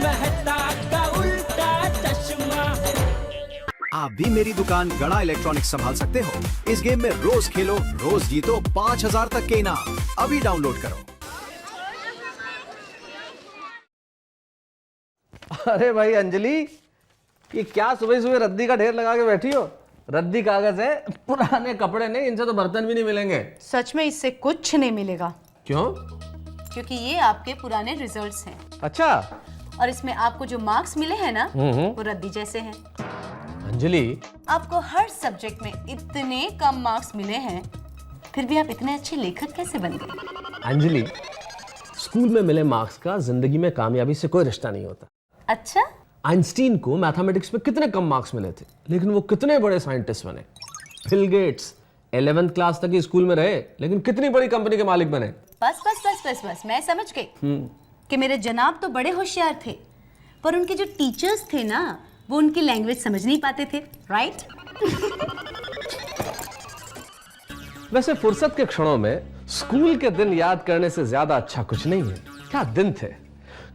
मेहता का उल्टा चश्मा। आप भी मेरी दुकान गड़ा इलेक्ट्रॉनिक्स संभाल सकते हो। इस गेम में रोज खेलो, रोज जीतो 5,000 तक के इनाम। अभी डाउनलोड करो। अरे भाई अंजलि, ये क्या सुबह सुबह रद्दी का ढेर लगा के बैठी हो? रद्दी कागज है, पुराने कपड़े नहीं, इनसे तो बर्तन भी नहीं मिलेंगे। सच में इससे कुछ नहीं मिलेगा। क्यों? क्योंकि ये आपके पुराने रिजल्ट्स हैं। अच्छा। और इसमें आपको जो मार्क्स मिले हैं ना, वो रद्दी जैसे हैं। अंजलि, आपको हर सब्जेक्ट में इतने कम मार्क्स मिले हैं, फिर भी आप इतने अच्छे लेखक कैसे बन गए? अंजलि, स्कूल में मिले मार्क्स का जिंदगी में कामयाबी से कोई रिश्ता नहीं होता। अच्छा? आइंस्टीन को मैथमेटिक्स में कितने कम मार्क्स मिले थे, लेकिन वो कितने बड़े साइंटिस्ट बने। बिल गेट्स 11th क्लास तक ही स्कूल में रहे, लेकिन कितनी बड़ी कंपनी के मालिक बने। बस बस बस बस बस, मैं समझ गई कि मेरे जनाब तो बड़े होशियार थे, पर उनके जो टीचर्स थे ना, वो उनकी लैंग्वेज समझ नहीं पाते थे। राइट? वैसे फुर्सत के क्षणों में स्कूल के दिन याद करने से ज्यादा अच्छा कुछ नहीं है। क्या दिन थे,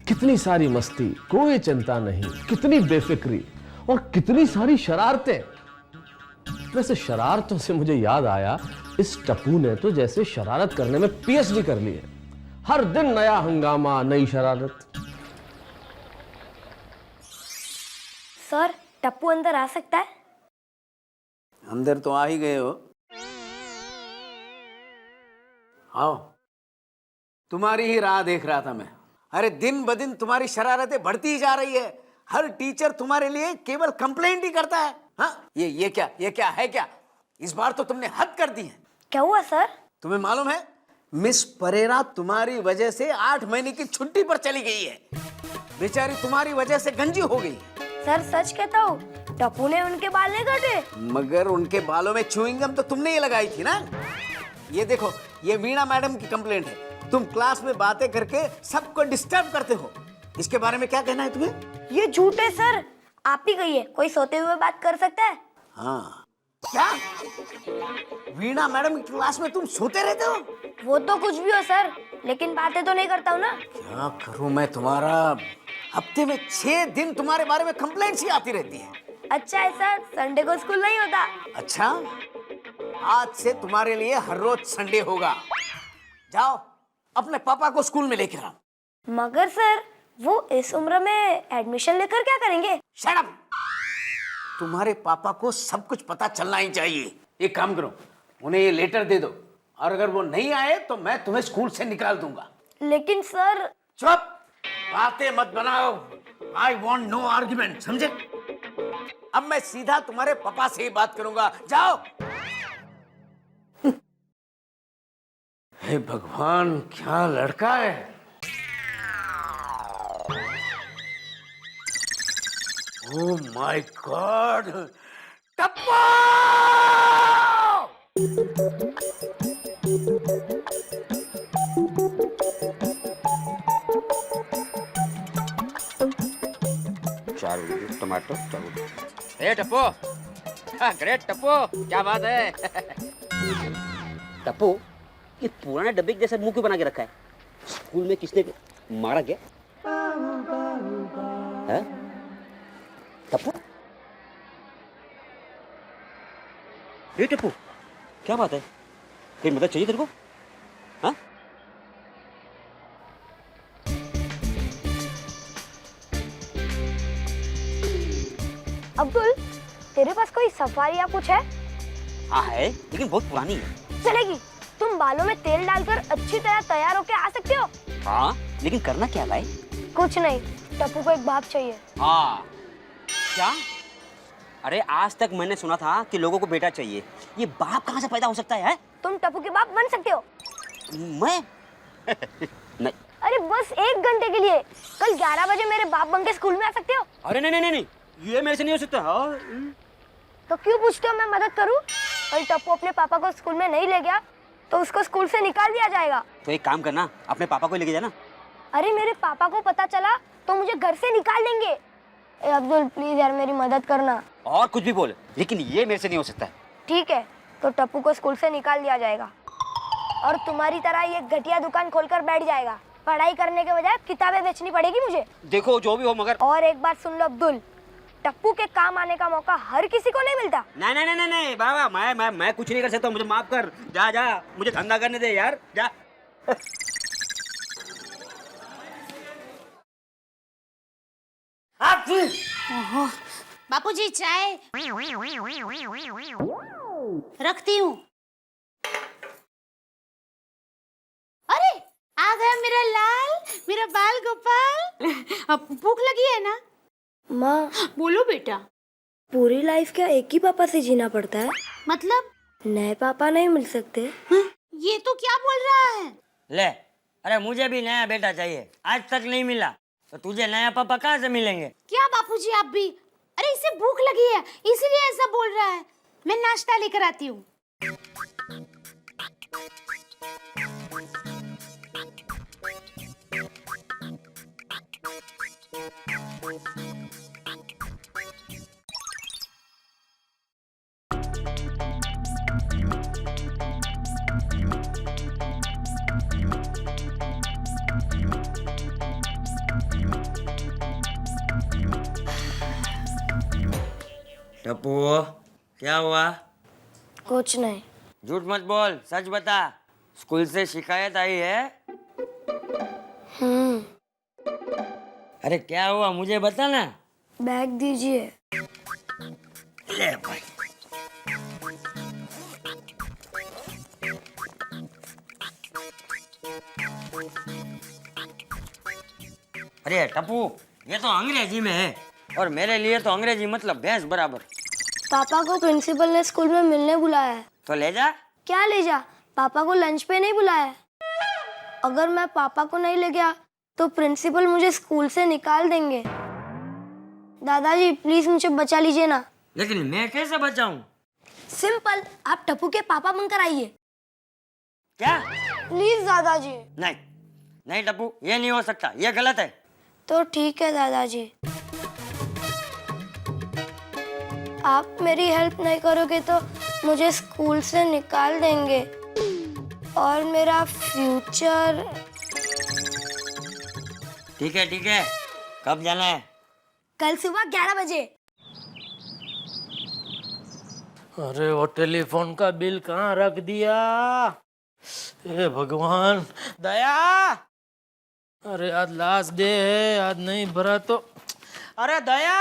कितनी सारी मस्ती, कोई चिंता नहीं, कितनी बेफिक्री और कितनी सारी शरारतें। वैसे शरारतों से मुझे याद आया, इस टप्पू ने तो जैसे शरारत करने में पीएचडी कर ली है। हर दिन नया हंगामा, नई शरारत। सर, टप्पू अंदर आ सकता है? अंदर तो आ ही गए हो। आओ, तुम्हारी ही राह देख रहा था मैं। अरे दिन ब दिन तुम्हारी शरारतें बढ़ती ही जा रही है। हर टीचर तुम्हारे लिए केवल कंप्लेंट ही करता है। हाँ, ये क्या है क्या? इस बार तो तुमने हद कर दी है। क्या हुआ सर? तुम्हें मालूम है, मिस परेरा तुम्हारी वजह से 8 महीने की छुट्टी पर चली गई है। बेचारी तुम्हारी वजह से गंजी हो गई। सर सच कहता हूँ, टप्पू ने उनके बाल नहीं काटे। मगर उनके बालों में च्युइंग गम तो तुमने ये लगाई थी ना। ये देखो, ये वीणा मैडम की कंप्लेंट है। तुम क्लास में बातें करके सबको डिस्टर्ब करते हो। इसके बारे में क्या कहना है तुम्हें? ये झूठ है सर, आप ही कहिए, कोई सोते हुए बात कर सकता है? हाँ, क्या वीणा मैडम की क्लास में तुम सोते रहते हो? वो तो कुछ भी हो सर, लेकिन बातें तो नहीं करता हूँ ना। क्या करूं मैं तुम्हारा? हफ्ते में 6 दिन तुम्हारे बारे में कंप्लेंट्स ही आती रहती है। अच्छा है सर, संडे को स्कूल नहीं होता। अच्छा, आज से तुम्हारे लिए हर रोज संडे होगा। जाओ अपने पापा को स्कूल में लेकर आओ। मगर सर, वो इस उम्र में एडमिशन लेकर क्या करेंगे? Shut up! तुम्हारे पापा को सब कुछ पता चलना ही चाहिए। एक काम करो, उन्हें ये लेटर दे दो, और अगर वो नहीं आए तो मैं तुम्हें स्कूल से निकाल दूंगा। लेकिन सर। चुप! बातें मत बनाओ। I want no argument, समझे? अब मैं सीधा तुम्हारे पापा से ही बात करूंगा। जाओ। हे भगवान, क्या लड़का है। Oh my God! Tappu! Tomato A Tappu, great Tappu, क्या बात है। टप्पू, ये पुराने डब्बे के जैसा मुंह क्यों बना के रखा है? स्कूल में किसने मारा क्या? है? टप्पू, ये टप्पू, क्या बात है? कोई मदद चाहिए तेरे को? हाँ? अब्दुल, तेरे पास कोई सफारी या कुछ है? हाँ है, लेकिन बहुत पुरानी है। चलेगी। तुम बालों में तेल डालकर अच्छी तरह तैयार होके आ सकते हो। हाँ, लेकिन करना क्या भाई? कुछ नहीं, टप्पू को एक बाप चाहिए। हाँ, क्या? अरे आज तक मैंने सुना था कि लोगों को बेटा चाहिए। ये बाप कहाँ से पैदा हो सकता है? तुम टप्पू के बाप बन सकते हो। मैं? नहीं। अरे बस 1 घंटे के लिए, कल 11 बजे मेरे बाप बन के स्कूल में आ सकते हो। अरे नहीं नहीं नहीं, ये मेरे से नहीं हो सकता। हाँ। तो क्यों पूछते हो मैं मदद करूं? और टप्पू अपने पापा को स्कूल में नहीं ले गया तो उसको स्कूल से निकाल दिया जाएगा। तो एक काम करना, अपने पापा को लेके जाना। अरे मेरे पापा को पता चला तो मुझे घर से निकाल देंगे। अब्दुल प्लीज यार, मेरी मदद करना। और कुछ भी बोल, लेकिन ये मेरे से नहीं हो सकता। ठीक है, तो टप्पू को स्कूल से निकाल दिया जाएगा और तुम्हारी तरह ये घटिया दुकान खोलकर बैठ जाएगा। पढ़ाई करने के बजाय किताबें बेचनी पड़ेगी मुझे। देखो जो भी हो मगर और एक बात सुन लो अब्दुल, टप्पू के काम आने का मौका हर किसी को नहीं मिलता। नहीं नहीं नहीं नहीं बाबा, मैं कुछ नहीं कर सकता, मुझे माफ कर। जा जा, मुझे धंधा करने दे यार, जा। बापूजी चाय रखती हूँ। अरे आ गया मेरा लाल, मेरा बाल गोपाल। अब भूख लगी है ना? माँ, बोलो बेटा। पूरी लाइफ क्या एक ही पापा से जीना पड़ता है? मतलब नए पापा नहीं मिल सकते? ये तो क्या बोल रहा है? ले, अरे मुझे भी नया बेटा चाहिए, आज तक नहीं मिला, तो तुझे नया पापा कहाँ से मिलेंगे? क्या बापूजी आप भी? अरे इसे भूख लगी है इसीलिए ऐसा बोल रहा है। मैं नाश्ता लेकर आती हूँ। टप्पू, क्या हुआ? कुछ नहीं। झूठ मत बोल, सच बता। स्कूल से शिकायत आई है? अरे क्या हुआ मुझे बता ना। बैग दीजिए। ले भाई। अरे टप्पू, ये तो अंग्रेजी में है और मेरे लिए तो अंग्रेजी मतलब भैंस बराबर। पापा को प्रिंसिपल ने स्कूल में मिलने बुलाया है। तो ले जा। क्या ले जा? पापा को लंच पे नहीं बुलाया है। अगर मैं पापा को नहीं ले गया तो प्रिंसिपल मुझे स्कूल से निकाल देंगे। दादाजी प्लीज मुझे बचा लीजिए ना। लेकिन मैं कैसे बचाऊं? सिंपल, आप टप्पू के पापा बनकर आइए। क्या? प्लीज दादाजी। नहीं नहीं टप्पू, ये नहीं हो सकता, ये गलत है। तो ठीक है दादाजी, आप मेरी हेल्प नहीं करोगे तो मुझे स्कूल से निकाल देंगे और मेरा फ्यूचर। ठीक है, कब जाना है? कल सुबह 11 बजे। अरे वो टेलीफोन का बिल कहाँ रख दिया? हे भगवान, दया। अरे आज लास्ट डे है, आज नहीं भरा तो। अरे दया,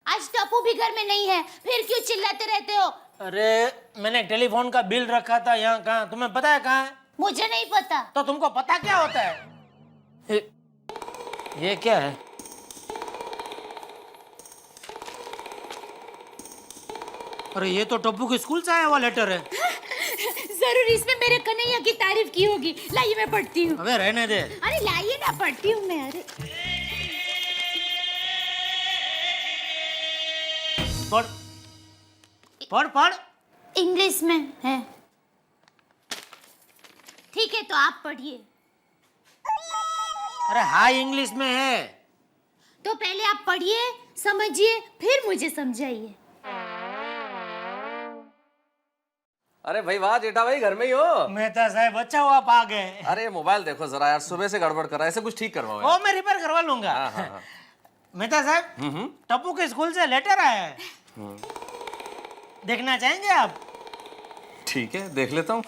आज टप्पू भी घर में नहीं है, फिर क्यों चिल्लाते रहते हो? अरे मैंने टेलीफोन का बिल रखा था यहाँ, कहाँ तुम्हें पता है कहाँ है? मुझे नहीं पता। तो तुमको पता क्या होता है? ये क्या है? अरे ये तो टप्पू के स्कूल से आया हुआ लेटर है। जरूर इसमें मेरे कन्हैया की तारीफ की होगी। लाइए मैं पढ़ती हूँ। अबे रहने दे। अरे लाइए ना, पढ़ती हूँ मैं। अरे पढ़ पढ़ पढ़। इंग्लिश में है। ठीक है तो आप पढ़िए। अरे हाई इंग्लिश में है। तो पहले आप पढ़िए, समझिए, फिर मुझे समझाइए। अरे भाई वाह जेठा भाई, घर में ही हो? मेहता साहब अच्छा हुआ आप आ गए। अरे मोबाइल देखो जरा यार, सुबह से गड़बड़ कर रहा है, ऐसे कुछ ठीक करवाओ यार। ओ मैं रिपेयर करवा लूंगा। हाँ। मेहता साहब, टप्पू के स्कूल से लेटर आया है। देखना चाहेंगे आप? ठीक है, देख लेता हूँ।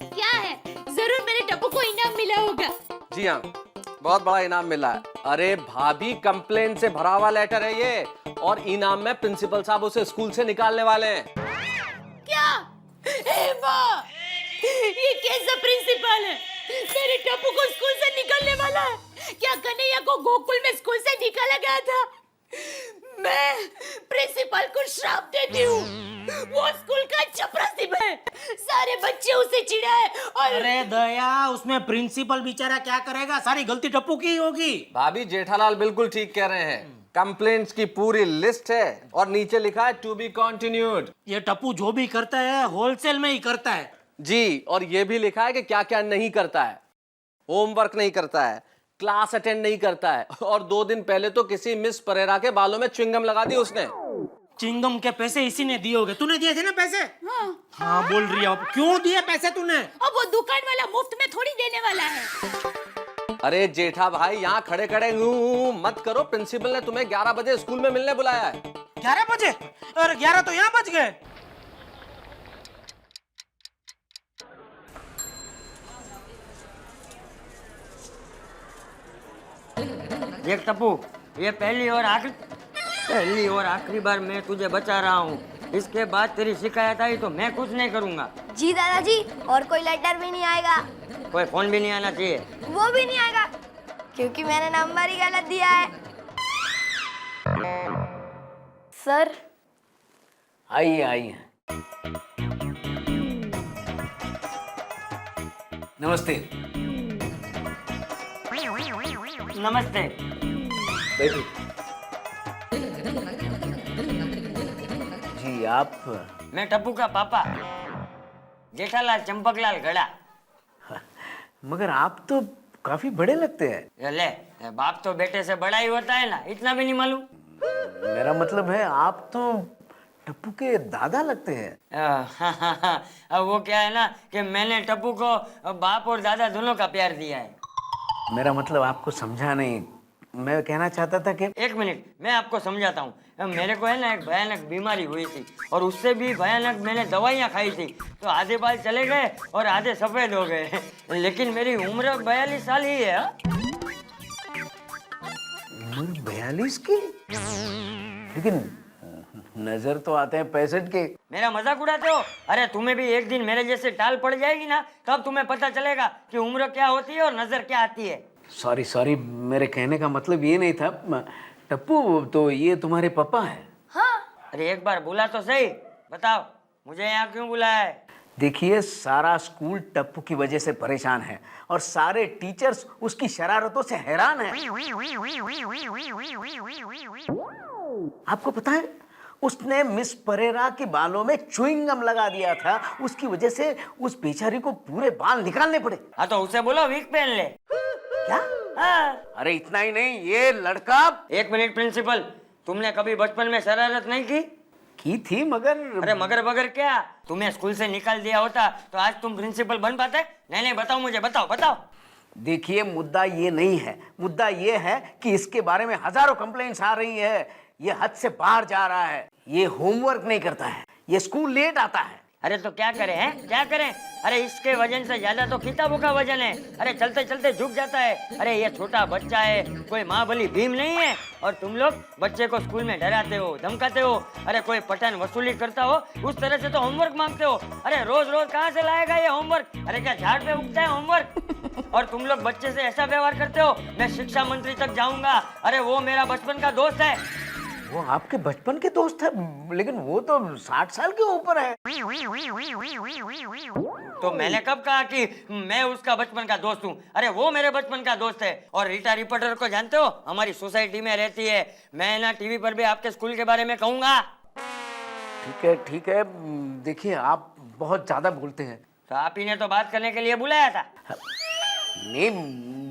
क्या है? जरूर मेरे टप्पू को इनाम मिला होगा। जी हाँ, बहुत बड़ा इनाम मिला है। अरे भाभी, कंप्लेन से भरा हुआ लेटर है ये, और इनाम में प्रिंसिपल साहब उसे स्कूल से निकालने वाले हैं। क्या? ए माँ, ये कैसा प्रिंसिपल है? मेरे टप्पू को स्कूल से निकालने वाला है? क्या कन्हैया को गोकुल में स्कूल से निकाला गया था? मैं प्रिंसिपल को श्राप देती हूँ। वो स्कूल का चपरासी है, सारे बच्चे उसे चिढ़ाए और। अरे दया, उसमें प्रिंसिपल बेचारा क्या करेगा? सारी गलती टप्पू की ही होगी। भाभी जेठालाल बिल्कुल ठीक कह रहे हैं। कंप्लेंट्स की पूरी लिस्ट है और नीचे लिखा है टू बी कंटिन्यूड। ये टप्पू जो भी करता है होलसेल में ही करता है। जी, और ये भी लिखा है कि क्या क्या नहीं करता है। होमवर्क नहीं करता है, क्लास अटेंड नहीं करता है, और 2 दिन पहले तो किसी मिस परेरा के बालों में च्युइंगम लगा दी उसने। चिंगम के पैसे इसी ने दिए होंगे। तूने दिए थे ना पैसे? हाँ बोल रही है। अब क्यों दिए पैसे तूने? अब वो दुकान वाला मुफ्त में थोड़ी देने वाला है। अरे जेठा भाई, यहाँ खड़े खड़े मत करो। प्रिंसिपल ने तुम्हें 11 बजे स्कूल में मिलने बुलाया है। 11 बजे? और 11 तो यहाँ बज गए। देख टप्पू, ये पहली और आखिरी बार मैं तुझे बचा रहा हूँ। इसके बाद तेरी शिकायत आई तो मैं कुछ नहीं करूँगा। जी दादाजी, और कोई लेटर भी नहीं आएगा। कोई फोन भी नहीं आना चाहिए। वो भी नहीं आएगा क्योंकि मैंने नंबर ही गलत दिया है। सर आइए आइए। नमस्ते। नमस्ते। बैठो। जी आप? मैं टप्पू का पापा जेठालाल चंपकलाल गड़ा। मगर आप तो काफी बड़े लगते हैं। ये ले, बाप तो बेटे से बड़ा ही होता है ना, इतना भी नहीं मालूम? मेरा मतलब है आप तो टप्पू के दादा लगते हैं। अब वो क्या है ना कि मैंने टप्पू को बाप और दादा दोनों का प्यार दिया है। मेरा मतलब आपको समझा नहीं। मैं कहना चाहता था कि एक मिनट, मैं आपको समझाता हूँ। मेरे को है ना एक भयानक बीमारी हुई थी और उससे भी भयानक मैंने दवाइयाँ खाई थी, तो आधे बाल चले गए और आधे सफेद हो गए। लेकिन मेरी उम्र 42 साल ही है। उम्र 42 की? लेकिन नजर तो आते हैं 65 के। मेरा मजाक उड़ाते हो? अरे तुम्हें भी एक दिन मेरे जैसे टाल पड़ जाएगी ना, तब तुम्हें पता चलेगा कि उम्र क्या होती है और नजर क्या आती है। सॉरी, मेरे कहने का मतलब ये नहीं था। टप्पू, तो ये तुम्हारे पापा है? हाँ। अरे एक बार बोला तो सही, बताओ मुझे यहाँ क्यों बुलाया है? देखिए, सारा स्कूल टप्पू की वजह से परेशान है और सारे टीचर्स उसकी शरारतों से हैरान हैं। आपको पता है, उसने मिस परेरा के बालों में च्युइंगम लगा दिया था। उसकी वजह से उस बेचारी को पूरे बाल निकालने पड़े। हाँ तो उसे बोलो वीक पहन ले। क्या? हाँ। अरे इतना ही नहीं, ये लड़का। एक मिनट प्रिंसिपल, तुमने कभी बचपन में शरारत नहीं की थी मगर। अरे मगर बगर क्या, तुम्हें स्कूल से निकाल दिया होता तो आज तुम प्रिंसिपल बन पाते? नहीं बताओ मुझे, बताओ। देखिए, मुद्दा ये नहीं है। मुद्दा ये है कि इसके बारे में हजारों कंप्लेंट्स आ रही है। ये हद से बाहर जा रहा है। ये होमवर्क नहीं करता है, ये स्कूल लेट आता है। अरे तो क्या करें हैं, क्या करें? अरे इसके वजन से ज्यादा तो किताबों का वजन है। अरे चलते चलते झुक जाता है। अरे ये छोटा बच्चा है, कोई महाबली भीम नहीं है। और तुम लोग बच्चे को स्कूल में डराते हो, धमकाते हो। अरे कोई पठन वसूली करता हो उस तरह से तो होमवर्क मांगते हो। अरे रोज रोज कहाँ से लाएगा ये होमवर्क? अरे क्या झाड़ पे उगता है होमवर्क? और तुम लोग बच्चे से ऐसा व्यवहार करते हो। मैं शिक्षा मंत्री तक जाऊंगा। अरे वो मेरा बचपन का दोस्त है। वो आपके बचपन के दोस्त है, लेकिन वो तो 60 साल के ऊपर है। तो मैंने कब कहा कि मैं उसका बचपन का दोस्त हूँ? अरे वो मेरे बचपन का दोस्त है। और रीटा रिपोर्टर को जानते हो, हमारी सोसाइटी में रहती है। मैं ना टीवी पर भी आपके स्कूल के बारे में कहूंगा। ठीक है। देखिए, आप बहुत ज्यादा बोलते हैं। तो आप ही ने तो बात करने के लिए बुलाया था। नहीं,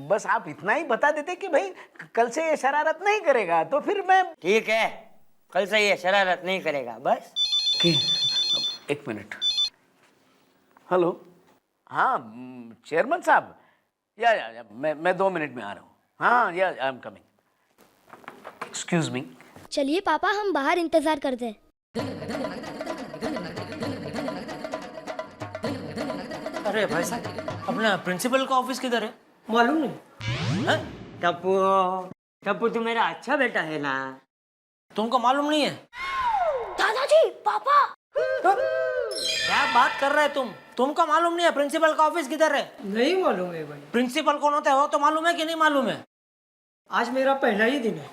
बस आप इतना ही बता देते कि भाई कल से ये शरारत नहीं करेगा, तो फिर मैं। ठीक है, कल से ये शरारत नहीं करेगा बस। एक मिनट। हेलो। हाँ चेयरमैन साहब, या मैं 2 मिनट में आ रहा हूँ। हाँ, या I am coming. Excuse me. चलिए पापा, हम बाहर इंतजार करते हैं। अरे भाई साहब, अपना प्रिंसिपल का ऑफिस किधर है? मालूम नहीं। टप्पू तू मेरा अच्छा बेटा है ना? तुमको मालूम नहीं है? दादाजी, पापा। क्या बात कर रहे तुम? तुमको मालूम नहीं है प्रिंसिपल का ऑफिस किधर है? नहीं मालूम है भाई। प्रिंसिपल कौन होते हो तो मालूम है कि नहीं मालूम है? आज मेरा पहला ही दिन है।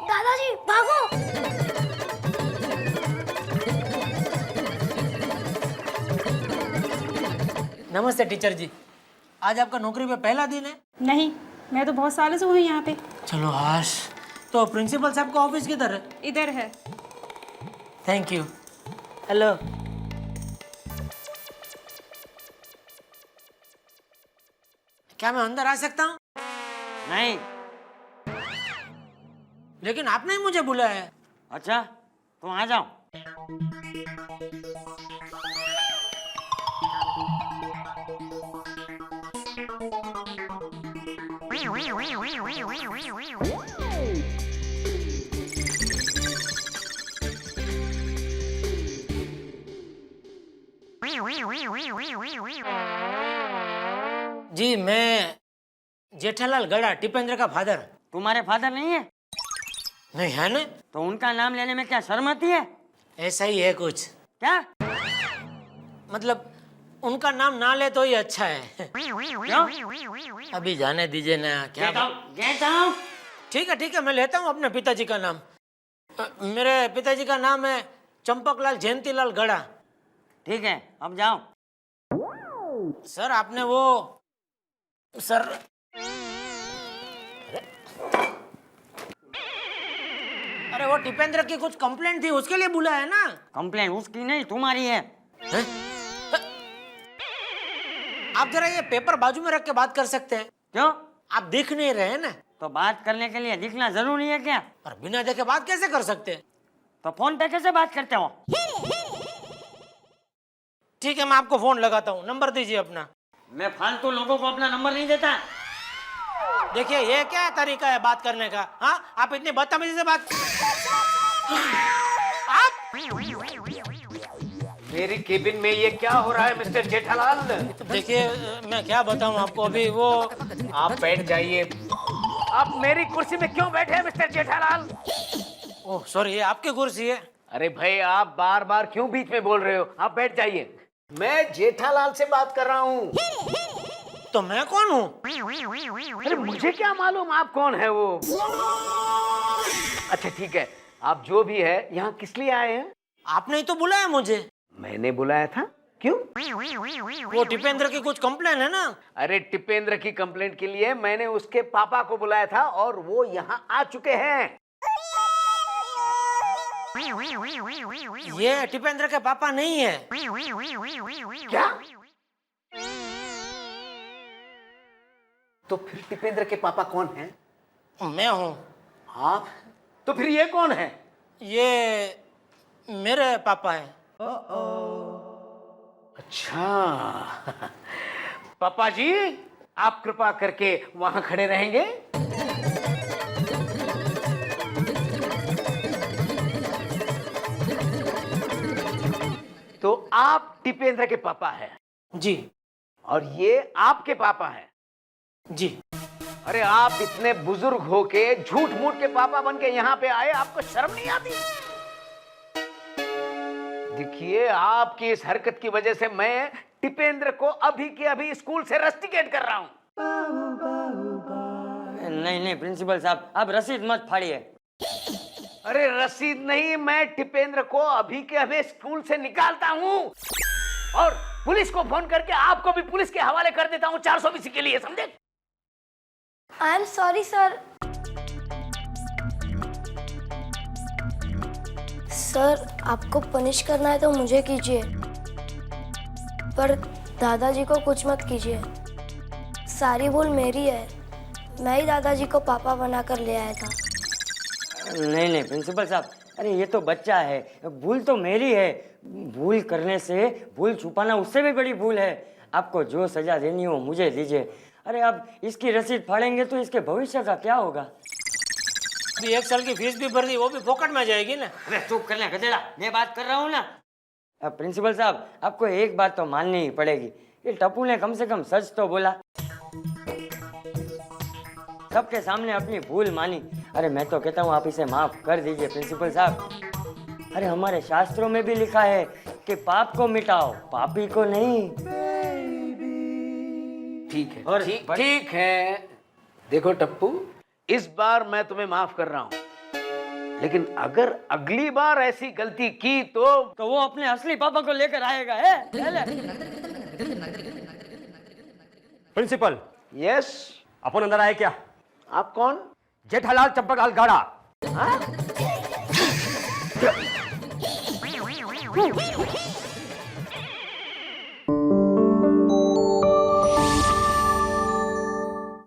दादाजी भागो। नमस्ते टीचर जी, आज आपका नौकरी पे पहला दिन है? नहीं, मैं तो बहुत सालों से हूँ यहाँ पे। चलो हाश। तो प्रिंसिपल साहब का ऑफिस किधर है? इधर है। Thank you. हेलो। क्या मैं अंदर आ सकता हूँ? नहीं। लेकिन आपने ही मुझे बुलाया है। अच्छा, तुम आ जाओ। जी मैं जेठालाल गड़ा, टिपेंद्र का फादर। तुम्हारे फादर नहीं है? नहीं है ना? तो उनका नाम लेने में क्या शर्म आती है? ऐसा ही है कुछ। क्या? मतलब उनका नाम ना ले तो ही अच्छा है। क्यों? अभी जाने दीजिए ना। क्या गेट आउट। ठीक है मैं लेता हूँ अपने पिताजी का नाम। मेरे पिताजी का नाम है चंपकलाल जयंतीलाल गड़ा। ठीक है, अब जाओ। सर आपने वो सर अरे वो टिपेंद्र की कुछ कंप्लेंट थी, उसके लिए बुलाया है ना? कंप्लेन उसकी नहीं तुम्हारी है। हैं? आप जरा ये पेपर बाजू में रख के बात कर सकते हैं? क्यों? आप दिख नहीं रहे हैं ना। तो बात करने के लिए दिखना जरूरी है क्या? और बिना देखे बात कैसे कर सकते हैं? तो फोन पे कैसे बात करते हो? ठीक है मैं आपको फोन लगाता हूँ, नंबर दीजिए अपना। मैं फालतू लोगों को अपना नंबर नहीं देता। देखिए ये क्या तरीका है बात करने का? हाँ आप इतनी बदतमीजी से बात आप मेरी केबिन में ये क्या हो रहा है मिस्टर जेठालाल? देखिए मैं क्या बताऊं आपको। अभी वो आप बैठ जाइए। आप मेरी कुर्सी में क्यों बैठे हैं मिस्टर जेठालाल? ओह सॉरी, ये आपकी कुर्सी है। अरे भाई आप बार बार क्यों बीच में बोल रहे हो? आप बैठ जाइए। मैं जेठालाल से बात कर रहा हूँ। तो मैं कौन हूँ? अरे मुझे क्या मालूम आप कौन है वो। अच्छा ठीक है, आप जो भी है यहाँ किस लिए आए हैं? आपने ही तो बुलाया मुझे। मैंने बुलाया था? क्यों? वो टिपेंद्र की कुछ कंप्लेन है ना? अरे टिपेंद्र की कंप्लेंट के लिए मैंने उसके पापा को बुलाया था और वो यहाँ आ चुके हैं। ये टिपेंद्र के पापा नहीं है। क्या? तो फिर टिपेंद्र के पापा कौन हैं? मैं हूँ। आप? तो फिर ये कौन है? ये मेरे पापा है। अच्छा पापा जी आप कृपा करके वहां खड़े रहेंगे। तो आप टिपेंद्र के पापा हैं? जी। और ये आपके पापा हैं? जी। अरे आप इतने बुजुर्ग होके झूठ मूठ के पापा बन के यहाँ पे आए, आपको शर्म नहीं आती? देखिए आपकी इस हरकत की वजह से मैं टिपेंद्र को अभी के अभी स्कूल से रस्टिकेट कर रहा हूँ। नहीं प्रिंसिपल साहब, आप रसीद मत फाड़िए। अरे रसीद नहीं, मैं टिपेंद्र को अभी के अभी स्कूल से निकालता हूँ और पुलिस को फोन करके आपको भी पुलिस के हवाले कर देता हूँ 420 के लिए, समझे? I am sorry sir. Sir आपको पनिश करना है तो मुझे कीजिए, पर दादाजी को कुछ मत कीजिए। सारी भूल मेरी है, मैं ही दादाजी को पापा बनाकर ले आया था। नहीं प्रिंसिपल साहब, अरे ये तो बच्चा है, भूल तो मेरी है। भूल करने से भूल छुपाना उससे भी बड़ी भूल है। आपको जो सजा देनी हो मुझे दीजिए। अरे अब इसकी रसीद फाड़ेंगे तो इसके भविष्य का क्या होगा? अभी 1 साल की फीस भी भर दी, वो भी फोकट में जाएगी ना। अरे चुप कर ले गधेड़ा, मैं बात कर रहा हूँ ना। अब प्रिंसिपल साहब आपको एक बात तो माननी ही पड़ेगी, ये टप्पू ने कम से कम सच तो बोला, सबके सामने अपनी भूल मानी। अरे मैं तो कहता हूँ आप इसे माफ कर दीजिए प्रिंसिपल साहब। अरे हमारे शास्त्रों में भी लिखा है कि पाप को मिटाओ, पापी को नहीं। ठीक है और ठीक है। देखो टप्पू, इस बार मैं तुम्हें माफ कर रहा हूं, लेकिन अगर अगली बार ऐसी गलती की तो वो अपने असली पापा को लेकर आएगा है? प्रिंसिपल। यस। अपन अंदर आए क्या? आप कौन? जेठालाल चंपकलाल गड़ा। हाँ?